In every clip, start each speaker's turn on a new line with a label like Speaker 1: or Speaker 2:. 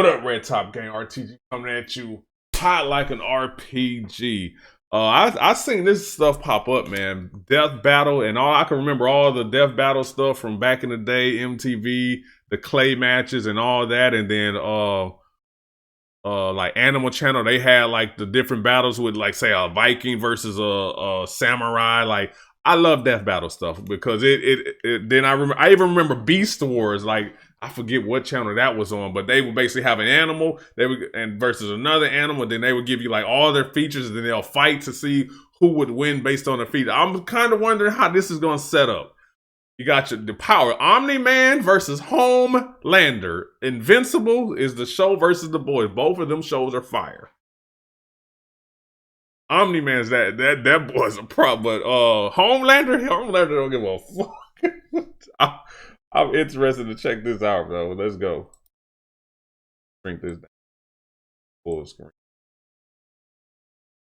Speaker 1: What up, RedTop Gang? RTG coming at you hot like an RPG. I seen this stuff pop up, man. Death Battle and all. I can remember all the Death Battle stuff from back in the day, MTV, the clay matches and all that. And then like Animal Channel, they had like the different battles with like say a Viking versus a samurai. Like I love Death Battle stuff because then I even remember Beast Wars. Like I forget what channel that was on, but they would basically have an animal and versus another animal. Then they would give you like all their features, and then they'll fight to see who would win based on their features. I'm kind of wondering how this is going to set up. You got the power Omni-Man versus Homelander. Invincible is the show versus the boys. Both of them shows are fire. Omni-Man's that boy's a problem, but Homelander don't give a fuck. I'm interested to check this out, bro. Let's go. Shrink this down. Full screen.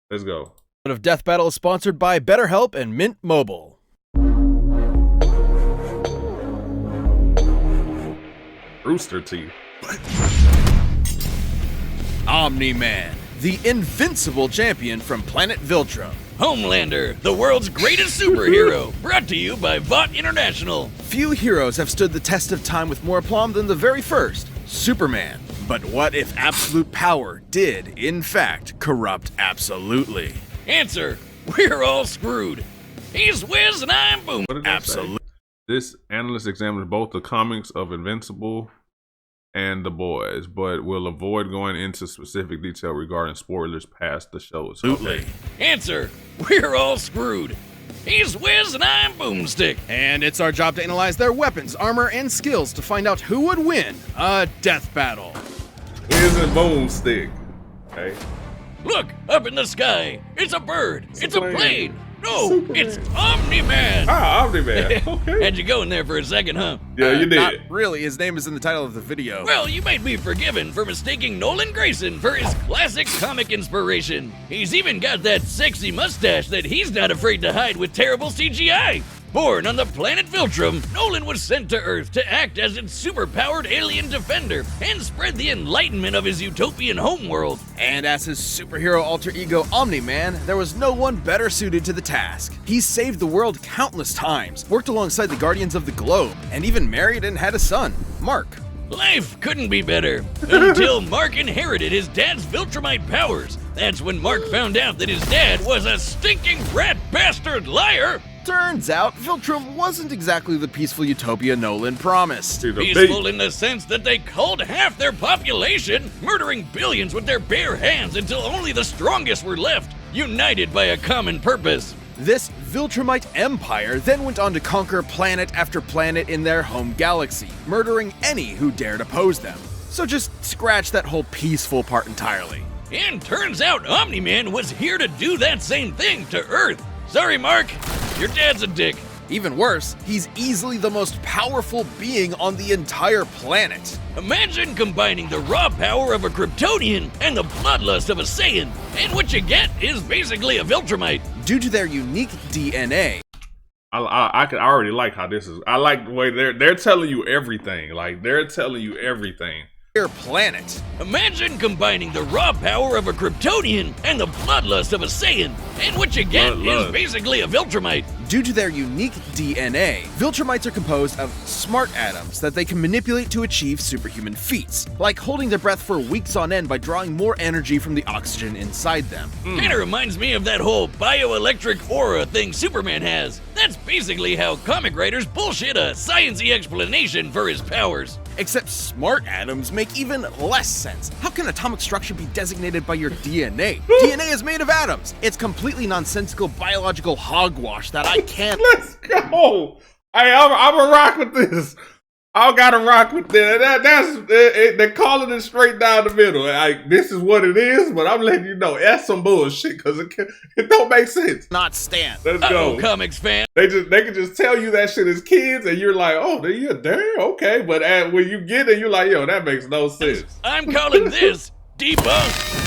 Speaker 1: Let's go.
Speaker 2: Of Death Battle is sponsored by BetterHelp and Mint Mobile.
Speaker 1: Rooster Teeth.
Speaker 2: Omni-Man, the invincible champion from planet Viltrum.
Speaker 3: Homelander, the world's greatest superhero, brought to you by Vought International.
Speaker 2: Few heroes have stood the test of time with more aplomb than the very first, Superman. But what if absolute power did, in fact, corrupt absolutely?
Speaker 3: Answer, we're all screwed. He's Wiz and I'm Boom.
Speaker 2: Absolutely.
Speaker 1: This analyst examines both the comics of Invincible and the boys, but will avoid going into specific detail regarding spoilers past the shows.
Speaker 2: Absolutely.
Speaker 3: Answer, we're all screwed. He's Wiz and I'm Boomstick.
Speaker 2: And it's our job to analyze their weapons, armor, and skills to find out who would win a death battle.
Speaker 1: Wiz and Boomstick. Okay.
Speaker 3: Look, up in the sky. It's a bird. It's a plane. No,
Speaker 1: Superman.
Speaker 3: It's Omni-Man.
Speaker 1: Ah, Omni-Man. Okay.
Speaker 3: Had you go in there for a second, huh?
Speaker 1: Yeah, you did.
Speaker 2: Not really. His name is in the title of the video.
Speaker 3: Well, you might be forgiven for mistaking Nolan Grayson for his classic comic inspiration. He's even got that sexy mustache that he's not afraid to hide with terrible CGI. Born on the planet Viltrum, Nolan was sent to Earth to act as its superpowered alien defender and spread the enlightenment of his utopian homeworld.
Speaker 2: And as his superhero alter ego Omni-Man, there was no one better suited to the task. He saved the world countless times, worked alongside the Guardians of the Globe, and even married and had a son, Mark.
Speaker 3: Life couldn't be better until Mark inherited his dad's Viltrumite powers. That's when Mark found out that his dad was a stinking rat bastard liar.
Speaker 2: Turns out, Viltrum wasn't exactly the peaceful utopia Nolan promised.
Speaker 3: Peaceful in the sense that they culled half their population, murdering billions with their bare hands until only the strongest were left, united by a common purpose.
Speaker 2: This Viltrumite empire then went on to conquer planet after planet in their home galaxy, murdering any who dared oppose them. So just scratch that whole peaceful part entirely.
Speaker 3: And turns out Omni-Man was here to do that same thing to Earth. Sorry, Mark. Your dad's a dick.
Speaker 2: Even worse, he's easily the most powerful being on the entire planet.
Speaker 3: Imagine combining the raw power of a Kryptonian and the bloodlust of a Saiyan, and what you get is basically a Viltrumite.
Speaker 2: Due to their unique DNA,
Speaker 1: I already like how this is. I like the way they're telling you everything. Like they're telling you everything.
Speaker 2: their planet.
Speaker 3: Imagine combining the raw power of a Kryptonian and the bloodlust of a Saiyan, and what you get is basically a Viltrumite.
Speaker 2: Due to their unique DNA, Viltrumites are composed of smart atoms that they can manipulate to achieve superhuman feats, like holding their breath for weeks on end by drawing more energy from the oxygen inside them.
Speaker 3: Kinda reminds me of that whole bioelectric aura thing Superman has. That's basically how comic writers bullshit a science-y explanation for his powers.
Speaker 2: Except smart atoms make even less sense. How can atomic structure be designated by your DNA? DNA is made of atoms. It's completely nonsensical biological hogwash that I can't.
Speaker 1: Let's go. I'm a rock with this. I gotta rock with that. They're calling it straight down the middle. Like, this is what it is, but I'm letting you know that's some bullshit because it don't make sense.
Speaker 2: Not stand.
Speaker 1: Let's go,
Speaker 3: comics fan.
Speaker 1: They can just tell you that shit as kids, and you're like, oh, you're there, okay. But when you get it, you're like, yo, that makes no sense.
Speaker 3: I'm calling this debunk.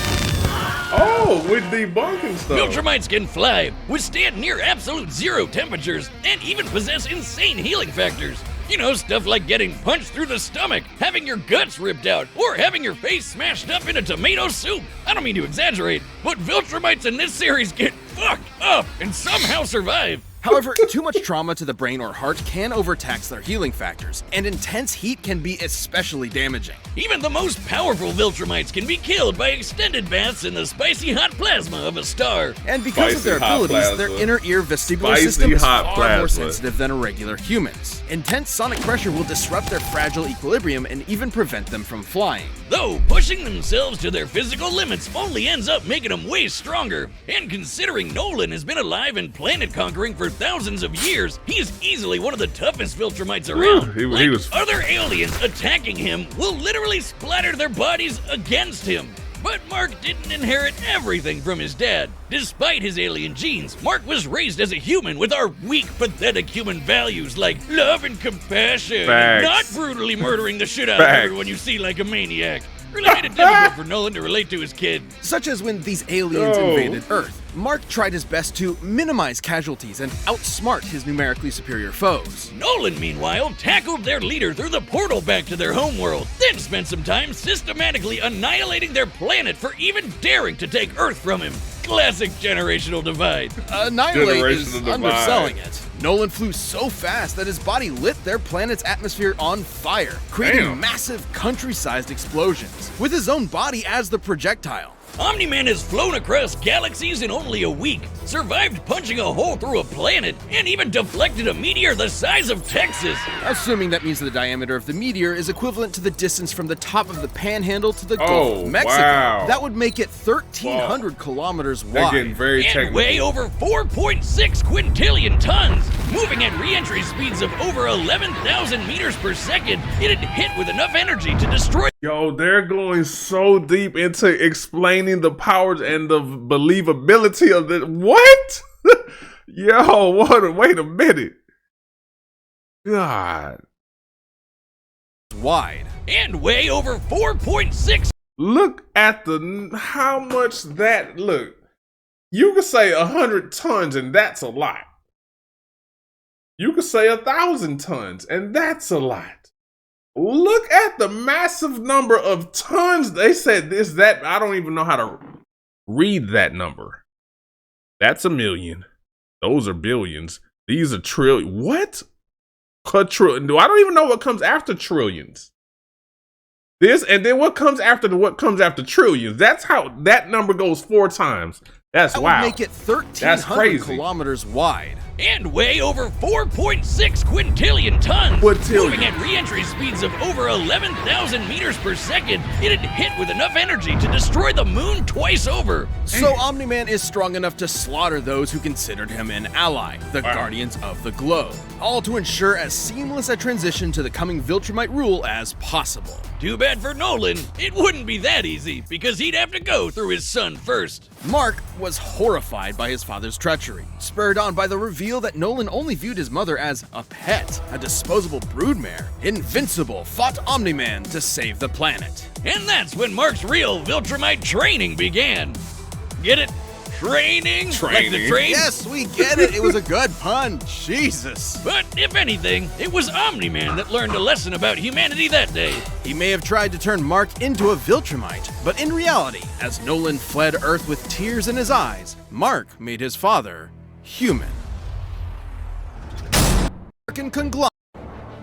Speaker 1: Oh, with debunking stuff.
Speaker 3: Viltrumites can fly, withstand near absolute zero temperatures, and even possess insane healing factors. You know, stuff like getting punched through the stomach, having your guts ripped out, or having your face smashed up in a tomato soup. I don't mean to exaggerate, but Viltrumites in this series get fucked up and somehow survive.
Speaker 2: However, too much trauma to the brain or heart can overtax their healing factors, and intense heat can be especially damaging.
Speaker 3: Even the most powerful Viltrumites can be killed by extended baths in the spicy hot plasma of a star.
Speaker 2: And because of their
Speaker 1: Spicy hot
Speaker 2: abilities, their
Speaker 1: plasma.
Speaker 2: inner ear vestibular
Speaker 1: Spicy
Speaker 2: system is
Speaker 1: hot
Speaker 2: far more
Speaker 1: plasma.
Speaker 2: sensitive than a regular human's. Intense sonic pressure will disrupt their fragile equilibrium and even prevent them from flying.
Speaker 3: Though pushing themselves to their physical limits only ends up making them way stronger. And considering Nolan has been alive and planet conquering for thousands of years, he is easily one of the toughest Viltrumites around.
Speaker 1: He
Speaker 3: Like,
Speaker 1: was-
Speaker 3: other aliens attacking him will literally splatter their bodies against him. But Mark didn't inherit everything from his dad. Despite his alien genes, Mark was raised as a human with our weak, pathetic human values like love and compassion, and not
Speaker 1: Facts.
Speaker 3: brutally murdering the shit out of
Speaker 1: Facts.
Speaker 3: everyone you see like a maniac. Really made it difficult for Nolan to relate to his kid.
Speaker 2: Such as when these aliens
Speaker 1: Oh.
Speaker 2: invaded Earth. Mark tried his best to minimize casualties and outsmart his numerically superior foes.
Speaker 3: Nolan, meanwhile, tackled their leader through the portal back to their homeworld, then spent some time systematically annihilating their planet for even daring to take Earth from him. Classic generational divide.
Speaker 2: Annihilate is
Speaker 1: Generational divide.
Speaker 2: underselling it. Nolan flew so fast that his body lit their planet's atmosphere on fire, creating
Speaker 1: Damn.
Speaker 2: massive country-sized explosions, with his own body as the projectile.
Speaker 3: Omni-Man has flown across galaxies in only a week, survived punching a hole through a planet, and even deflected a meteor the size of Texas.
Speaker 2: Assuming that means the diameter of the meteor is equivalent to the distance from the top of the panhandle to the Gulf
Speaker 1: Oh,
Speaker 2: of Mexico.
Speaker 1: wow.
Speaker 2: That would make it 1,300 kilometers
Speaker 1: They're getting
Speaker 2: wide.
Speaker 1: very
Speaker 3: And
Speaker 1: technical.
Speaker 3: weigh over 4.6 quintillion tons. Moving at re-entry speeds of over 11,000 meters per second, it had hit with enough energy to destroy.
Speaker 1: Yo, they're going so deep into explaining the powers and the believability of the what? Yo, wait a minute. God.
Speaker 2: Wide.
Speaker 3: And weigh over 4.6.
Speaker 1: Look at how much that look. You could say 100 tons and that's a lot. You could say 1,000 tons and that's a lot. Look at the massive number of tons. They said this, that. I don't even know how to read that number. That's a million. Those are billions. These are trillion. What? Quadrillion. I don't even know what comes after trillions. This and then what comes after trillions. That's how that number goes 4 times. That's
Speaker 2: That
Speaker 1: wow.
Speaker 2: would make it
Speaker 1: That's
Speaker 2: 1,300
Speaker 1: crazy.
Speaker 2: kilometers wide.
Speaker 3: And weigh over 4.6 quintillion tons.
Speaker 1: Quintillion.
Speaker 3: Moving at re-entry speeds of over 11,000 meters per second, it had hit with enough energy to destroy the moon twice over.
Speaker 2: So Omni-Man is strong enough to slaughter those who considered him an ally, the
Speaker 1: Wow.
Speaker 2: Guardians of the Globe, all to ensure as seamless a transition to the coming Viltrumite rule as possible.
Speaker 3: Too bad for Nolan, it wouldn't be that easy because he'd have to go through his son first.
Speaker 2: Mark was horrified by his father's treachery, spurred on by the reveal that Nolan only viewed his mother as a pet, a disposable broodmare. Invincible fought Omni-Man to save the planet.
Speaker 3: And that's when Mark's real Viltrumite training began. Get it? Training? Like the
Speaker 1: Training.
Speaker 3: train?
Speaker 2: Yes, we get it. It was a good pun. Jesus.
Speaker 3: But if anything, it was Omni-Man that learned a lesson about humanity that day.
Speaker 2: He may have tried to turn Mark into a Viltrumite, but in reality, as Nolan fled Earth with tears in his eyes, Mark made his father human. American conglomerate.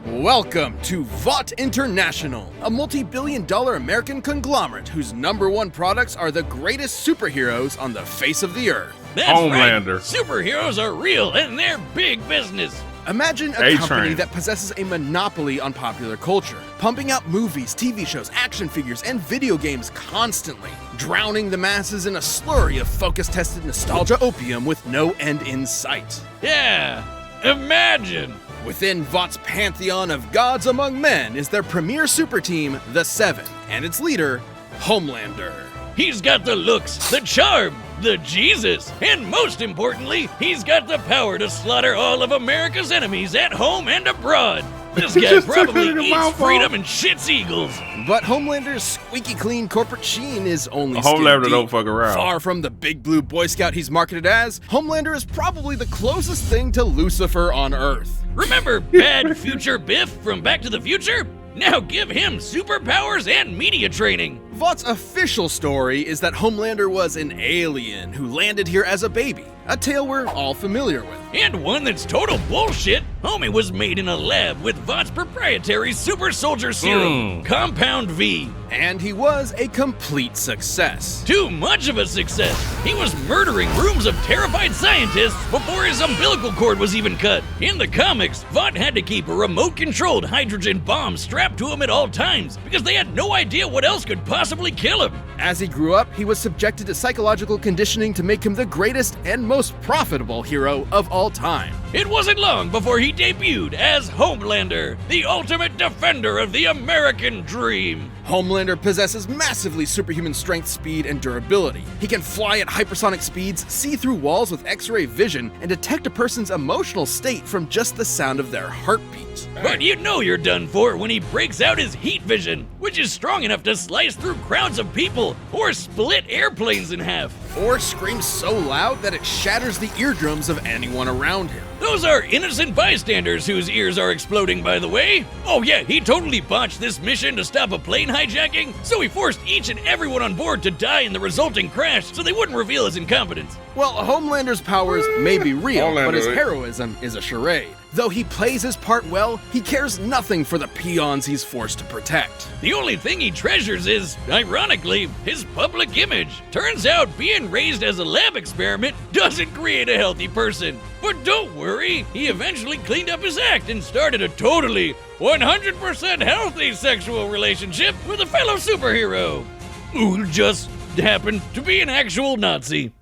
Speaker 2: Welcome to Vought International, a multi-billion-dollar American conglomerate whose #1 products are the greatest superheroes on the face of the earth.
Speaker 3: That's
Speaker 1: Homelander.
Speaker 3: right. Superheroes are real and they're big business.
Speaker 2: Imagine a
Speaker 1: A-Train.
Speaker 2: company that possesses a monopoly on popular culture, pumping out movies, TV shows, action figures, and video games constantly, drowning the masses in a slurry of focus-tested nostalgia opium with no end in sight.
Speaker 3: Yeah, imagine.
Speaker 2: Within Vought's pantheon of gods among men is their premier super team, the Seven, and its leader, Homelander.
Speaker 3: He's got the looks, the charm, the Jesus, and most importantly, he's got the power to slaughter all of America's enemies at home and abroad. This guy
Speaker 1: Just took
Speaker 3: probably
Speaker 1: it in the
Speaker 3: eats
Speaker 1: mouth,
Speaker 3: freedom and shits eagles.
Speaker 2: But Homelander's squeaky clean corporate sheen is only
Speaker 1: Homelander
Speaker 2: skin
Speaker 1: don't
Speaker 2: deep.
Speaker 1: fuck around.
Speaker 2: Far from the big blue Boy Scout he's marketed as, Homelander is probably the closest thing to Lucifer on Earth.
Speaker 3: Remember Bad Future Biff from Back to the Future? Now give him superpowers and media training.
Speaker 2: Vought's official story is that Homelander was an alien who landed here as a baby, a tale we're all familiar with.
Speaker 3: And one that's total bullshit. Homie was made in a lab with Vought's proprietary super soldier serum, Compound V.
Speaker 2: And he was a complete success.
Speaker 3: Too much of a success. He was murdering rooms of terrified scientists before his umbilical cord was even cut. In the comics, Vought had to keep a remote-controlled hydrogen bomb strapped to him at all times because they had no idea what else could possibly kill him.
Speaker 2: As he grew up, he was subjected to psychological conditioning to make him the greatest and most profitable hero of all time.
Speaker 3: It wasn't long before he debuted as Homelander, the ultimate defender of the American dream.
Speaker 2: Homelander possesses massively superhuman strength, speed, and durability. He can fly at hypersonic speeds, see through walls with X-ray vision, and detect a person's emotional state from just the sound of their heartbeat.
Speaker 3: But you know you're done for when he breaks out his heat vision, which is strong enough to slice through crowds of people or split airplanes in half.
Speaker 2: Or screams so loud that it shatters the eardrums of anyone around him.
Speaker 3: Those are innocent bystanders whose ears are exploding, by the way. Oh yeah, he totally botched this mission to stop a plane hijacking, so he forced each and everyone on board to die in the resulting crash so they wouldn't reveal his incompetence.
Speaker 2: Well, Homelander's powers may be real,
Speaker 1: Homelander,
Speaker 2: but his heroism is a charade. Though he plays his part well, he cares nothing for the peons he's forced to protect.
Speaker 3: The only thing he treasures is, ironically, his public image. Turns out being raised as a lab experiment doesn't create a healthy person. But don't worry, he eventually cleaned up his act and started a totally 100% healthy sexual relationship with a fellow superhero, who just happened to be an actual Nazi.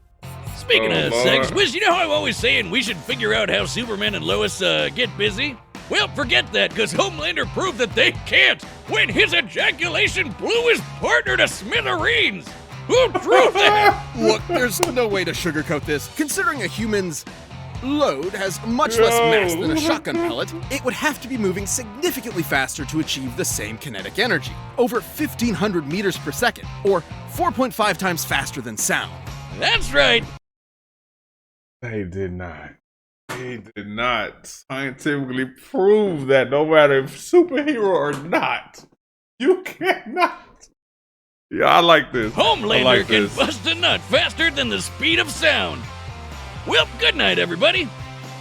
Speaker 3: Speaking of sex, Wiz, you know how I'm always saying we should figure out how Superman and Lois get busy? Well, forget that, because Homelander proved that they can't when his ejaculation blew his partner to smithereens. Who proved that?
Speaker 2: Look, there's no way to sugarcoat this. Considering a human's load has much less mass than a shotgun pellet, it would have to be moving significantly faster to achieve the same kinetic energy, over 1,500 meters per second, or 4.5 times faster than sound.
Speaker 3: That's right.
Speaker 1: They did not. They did not scientifically prove that no matter if superhero or not, you cannot. Yeah, I like this.
Speaker 3: Homelander can bust a nut faster than the speed of sound. Well, good night, everybody.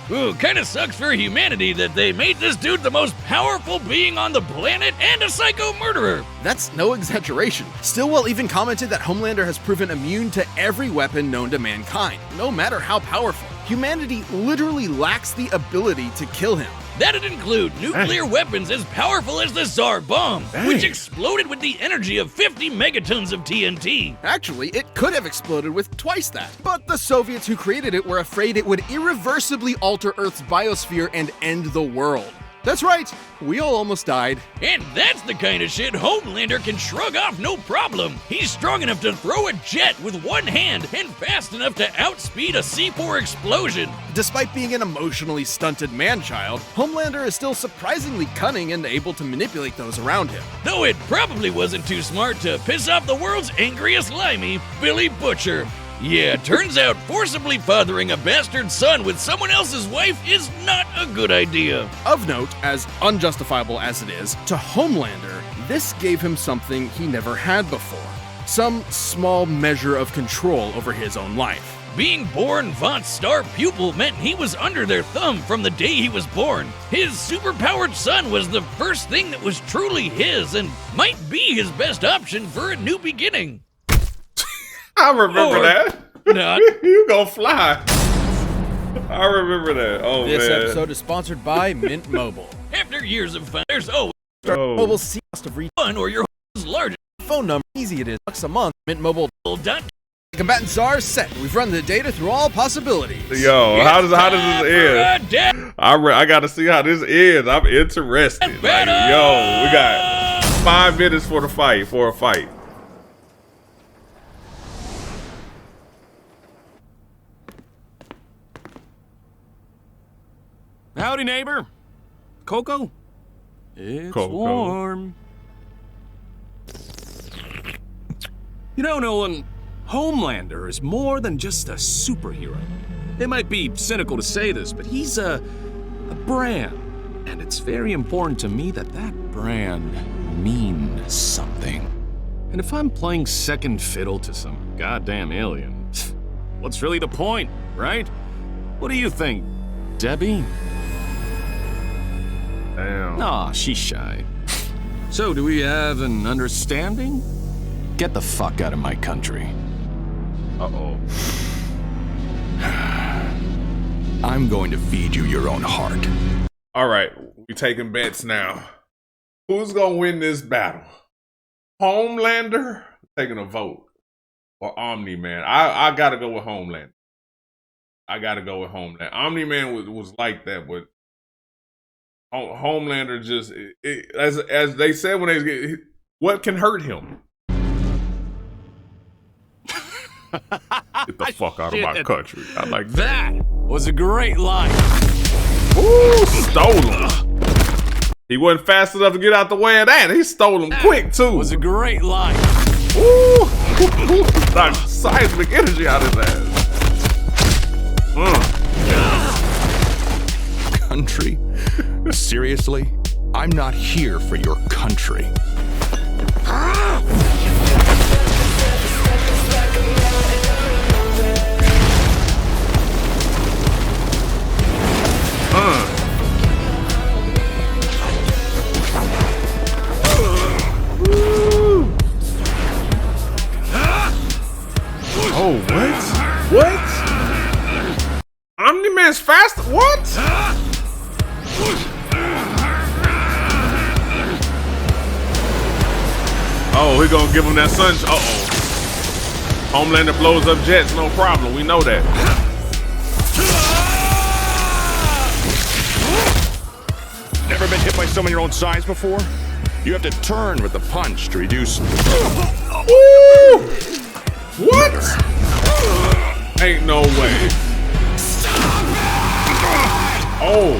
Speaker 3: Ooh, kinda sucks for humanity that they made this dude the most powerful being on the planet and a psycho murderer.
Speaker 2: That's no exaggeration. Stillwell even commented that Homelander has proven immune to every weapon known to mankind, no matter how powerful. Humanity literally lacks the ability to kill him.
Speaker 3: That'd include nuclear weapons as powerful as the Tsar bomb, which exploded with the energy of 50 megatons of TNT.
Speaker 2: Actually, it could have exploded with twice that. But the Soviets who created it were afraid it would irreversibly alter Earth's biosphere and end the world. That's right, we all almost died.
Speaker 3: And that's the kind of shit Homelander can shrug off no problem. He's strong enough to throw a jet with one hand and fast enough to outspeed a C4 explosion.
Speaker 2: Despite being an emotionally stunted man-child, Homelander is still surprisingly cunning and able to manipulate those around him.
Speaker 3: Though it probably wasn't too smart to piss off the world's angriest limey, Billy Butcher. Yeah, turns out forcibly fathering a bastard son with someone else's wife is not a good idea.
Speaker 2: Of note, as unjustifiable as it is, to Homelander, this gave him something he never had before. Some small measure of control over his own life.
Speaker 3: Being born Vought's star pupil meant he was under their thumb from the day he was born. His superpowered son was the first thing that was truly his and might be his best option for a new beginning.
Speaker 1: I remember that.
Speaker 3: Not.
Speaker 1: You gonna fly. I remember that. Oh,
Speaker 2: This
Speaker 1: man.
Speaker 2: episode is sponsored by Mint Mobile.
Speaker 3: After years of fun, there's always
Speaker 2: Mobile cost of
Speaker 3: fun or your largest
Speaker 2: phone number. Easy it is. Bucks a month. Mint Mobile.
Speaker 3: dot.
Speaker 2: Combatant Czar is set. We've run the data through all possibilities.
Speaker 1: Yo, how does this end? I gotta see how this ends. I'm interested. Like, yo, we got 5 minutes for a fight.
Speaker 4: Howdy, neighbor. Coco? It's
Speaker 1: Coco.
Speaker 4: warm. You know, Nolan, Homelander is more than just a superhero. It might be cynical to say this, but he's a brand. And it's very important to me that that brand means something. And if I'm playing second fiddle to some goddamn alien, what's really the point, right? What do you think, Debbie?
Speaker 1: Damn.
Speaker 4: Nah, she's shy. So, do we have an understanding? Get the fuck out of my country.
Speaker 1: Uh-oh.
Speaker 5: I'm going to feed you your own heart.
Speaker 1: All right, we taking bets now. Who's gonna win this battle? Homelander taking a vote, or Omni-Man? I gotta go with Homelander. I gotta go with Homelander. Omni-Man was like that, but Homelander just as they said when they what can hurt him? Get the fuck out of my country. I like that.
Speaker 4: That was a great line.
Speaker 1: Ooh, stole him. He wasn't fast enough to get out the way of that. He stole him quick too.
Speaker 4: Was a great line.
Speaker 1: Ooh, like seismic energy out of his ass.
Speaker 5: Country? Seriously? I'm not here for your country.
Speaker 1: Oh, what? Omni-Man's fast? What? Oh, he gonna give him that sun. Uh-oh. Homelander blows up jets, no problem. We know that.
Speaker 6: Never been hit by someone your own size before? You have to turn with the punch to reduce.
Speaker 1: Ooh! What? Ain't no way. Oh.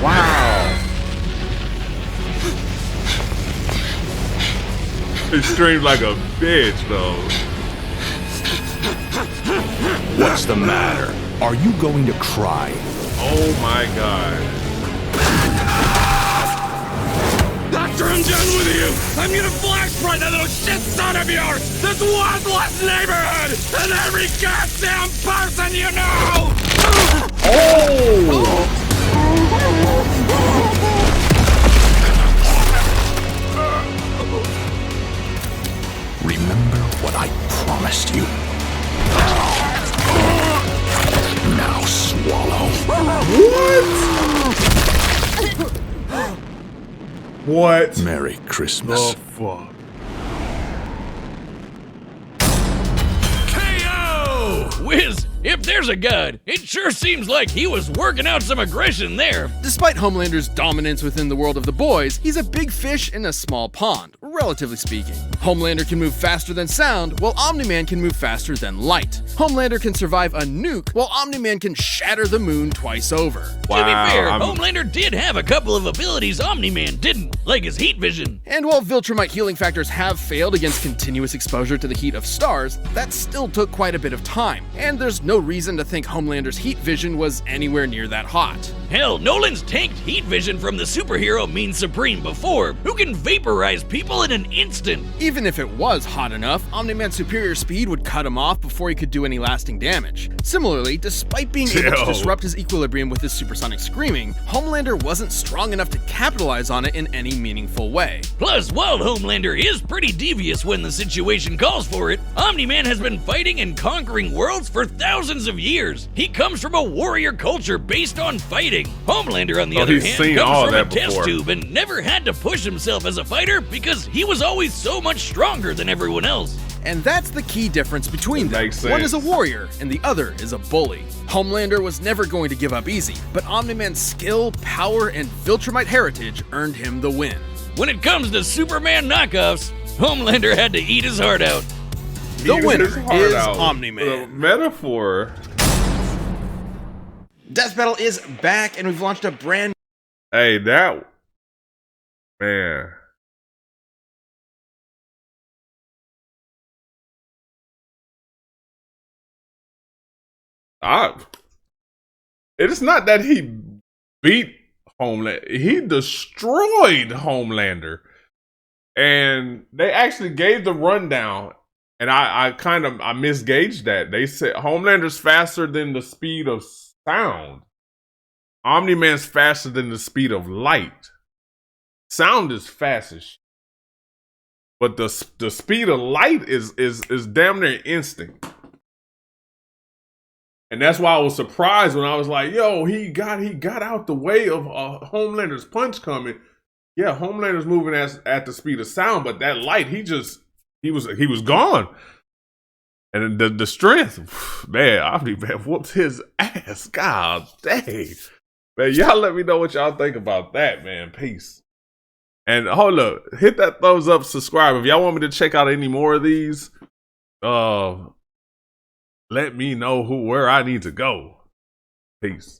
Speaker 1: Wow. It screamed like a bitch, though.
Speaker 5: What's the matter? Are you going to cry?
Speaker 1: Oh my god.
Speaker 3: After I'm done with you, I'm gonna flash right that little shit son of yours! This worthless neighborhood! And every goddamn person you know!
Speaker 5: Remember what I promised you. Now swallow.
Speaker 1: What?
Speaker 5: Merry Christmas.
Speaker 1: Fuck.
Speaker 3: KO! Wiz, if there's a god, it sure seems like he was working out some aggression there.
Speaker 2: Despite Homelander's dominance within the world of the boys, he's a big fish in a small pond, relatively speaking. Homelander can move faster than sound, while Omni-Man can move faster than light. Homelander can survive a nuke, while Omni-Man can shatter the moon twice over.
Speaker 3: To be fair, Homelander did have a couple of abilities Omni-Man didn't, like his heat vision.
Speaker 2: And while Viltrumite healing factors have failed against continuous exposure to the heat of stars, that still took quite a bit of time, and there's no reason to think Homelander's heat vision was anywhere near that hot.
Speaker 3: Hell, Nolan's tanked heat vision from the superhero Mean Supreme before, who can vaporize people in an instant.
Speaker 2: Even if it was hot enough, Omni-Man's superior speed would cut him off before he could do any lasting damage. Similarly, despite being able to disrupt his equilibrium with his supersonic screaming, Homelander wasn't strong enough to capitalize on it in any meaningful way.
Speaker 3: Plus, while Homelander is pretty devious when the situation calls for it, Omni-Man has been fighting and conquering worlds for thousands of years. He comes from a warrior culture based on fighting. Homelander, on the other hand, comes from a test tube and never had to push himself as a fighter because he was always so much stronger than everyone else.
Speaker 2: And that's the key difference between them. One is a warrior, and the other is a bully. Homelander was never going to give up easy, but Omni-Man's skill, power, and Viltrumite heritage earned him the win.
Speaker 3: When it comes to Superman knockoffs, Homelander had to eat his heart out.
Speaker 2: The winner is Omni-Man.
Speaker 1: Metaphor.
Speaker 2: Death Battle is back, and we've launched a brand.
Speaker 1: Hey, that man. it's not that he beat Homelander. He destroyed Homelander. And they actually gave the rundown. And I misgauged that. They said Homelander's faster than the speed of sound. Omni-Man's faster than the speed of light. Sound is fast as shit. But the speed of light is damn near instant. And that's why I was surprised when I was like, yo, he got out the way of Homelander's punch coming. Yeah, Homelander's moving at the speed of sound, but that light, he was gone. And the strength, man, Omni-Man whooped his ass. God dang. Man, y'all let me know what y'all think about that, man. Peace. And hold up, hit that thumbs up, subscribe. If y'all want me to check out any more of these, let me know where I need to go. Peace.